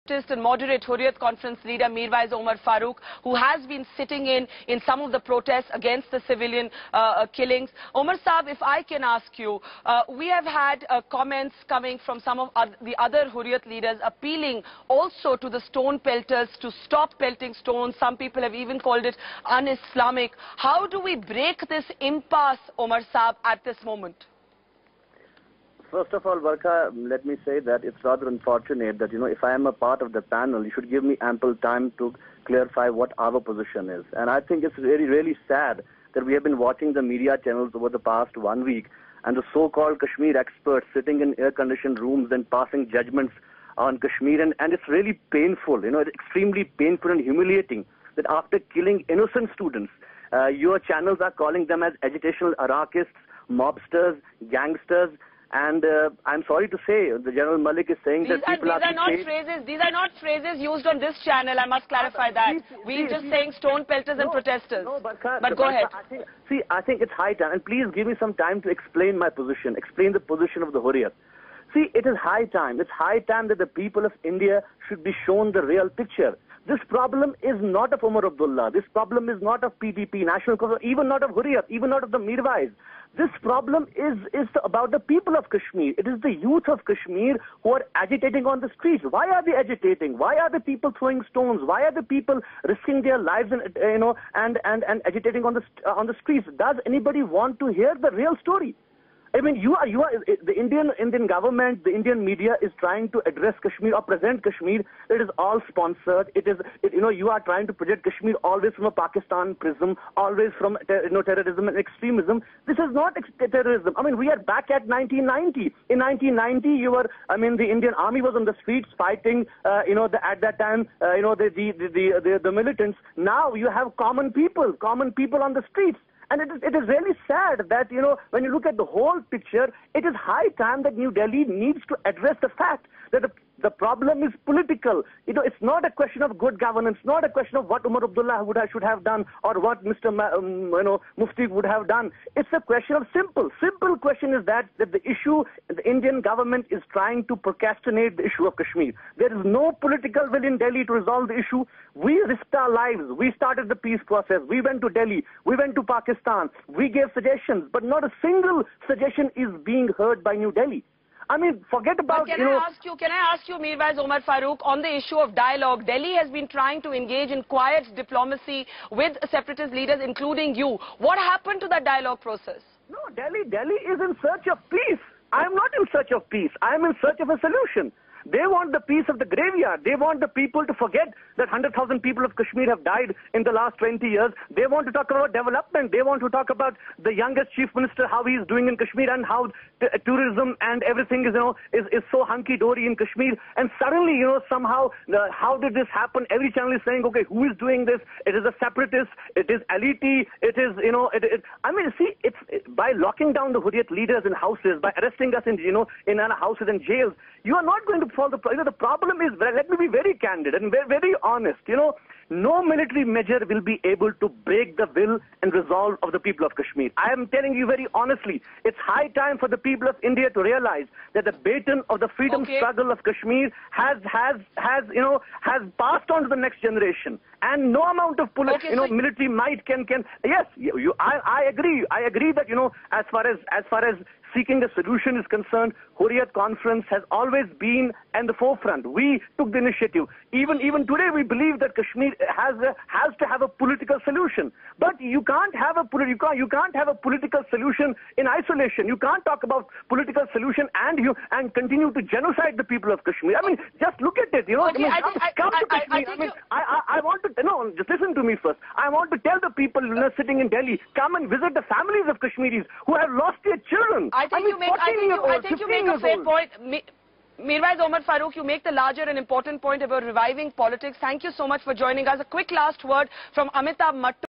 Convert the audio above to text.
And moderate Hurriyat conference leader Mirvaiz Umar Faroq, who has been sitting in some of the protests against the civilian killings. Umar Saab, if I can ask you, we have had comments coming from some of the other Hurriyat leaders appealing also to the stone pelters to stop pelting stones. Some people have even called it un-Islamic. How do we break this impasse, Umar Saab, at this moment? First of all, Varka, let me say that it's rather unfortunate that, if I am a part of the panel, you should give me ample time to clarify what our position is. And I think it's really, really sad that we have been watching the media channels over the past 1 week and the so-called Kashmir experts sitting in air-conditioned rooms and passing judgments on Kashmir. And it's really painful, it's extremely painful and humiliating that after killing innocent students, your channels are calling them as agitational anarchists, mobsters, gangsters. And I'm sorry to say, the General Malik is saying that people are These are not phrases used on this channel. I must clarify that. We're just saying stone pelters and protesters. No, but go ahead. I think it's high time. And please give me some time to explain my position, explain the position of the Hurriyat. See, it is high time. It's high time that the people of India should be shown the real picture. This problem is not of Umar Abdullah. This problem is not of PDP, National Congress, even not of Hurriyat, even not of the Mirvaiz. This problem is about the people of Kashmir. It is the youth of Kashmir who are agitating on the streets. Why are they agitating? Why are the people throwing stones? Why are the people risking their lives and agitating on the streets? Does anybody want to hear the real story? I mean, the Indian government, the Indian media is trying to address Kashmir or present Kashmir. It is all sponsored. You are trying to project Kashmir always from a Pakistan prism, always from terrorism and extremism. This is not terrorism. I mean, we are back at 1990. In 1990, the Indian army was on the streets fighting. At that time, the militants. Now you have common people on the streets. And it is really sad that, when you look at the whole picture, it is high time that New Delhi needs to address the fact that the problem is political. It's not a question of good governance, not a question of what Umar Abdullah should have done or what Mr. Mufti would have done. It's a question of simple question is that the issue, the Indian government is trying to procrastinate the issue of Kashmir. There is no political will in Delhi to resolve the issue. We risked our lives. We started the peace process. We went to Delhi. We went to Pakistan. We gave suggestions, but not a single suggestion is being heard by New Delhi. I mean, forget about, Can I ask you, Mirvaiz Umar Faroq, on the issue of dialogue? Delhi has been trying to engage in quiet diplomacy with separatist leaders, including you. What happened to that dialogue process? No, Delhi is in search of peace. I am not in search of peace. I am in search of a solution. They want the peace of the graveyard. They want the people to forget that 100,000 people of Kashmir have died in the last 20 years. They want to talk about development. They want to talk about the youngest chief minister, how he is doing in Kashmir and how tourism and everything is so hunky-dory in Kashmir. And suddenly, somehow, how did this happen? Every channel is saying, okay, who is doing this? It is a separatist. It is elite. It is, by locking down the Hurriyat leaders in houses, by arresting us in our houses and jails, you are not going to solve the problem. The problem is, let me be very candid and very honest. No military measure will be able to break the will and resolve of the people of Kashmir. I am telling you very honestly, it's high time for the people of India to realize that the baton of the freedom struggle of Kashmir has passed on to the next generation. And no amount of military might can. Yes, I agree. I agree that as far as seeking a solution is concerned, Hurriyat Conference has always been at the forefront. We took the initiative. Even today, we believe that Kashmir has to have a political solution. But you can't have a political solution in isolation. You can't talk about political solution and continue to genocide the people of Kashmir. I mean, just look at it. Come to Kashmir. I want to just listen to me first. I want to tell the people sitting in Delhi, come and visit the families of Kashmiris who have lost their children. I think you make a fair point. Mirvaiz Umar Faroq, you make the larger and important point about reviving politics. Thank you so much for joining us. A quick last word from Amitabh Mattu.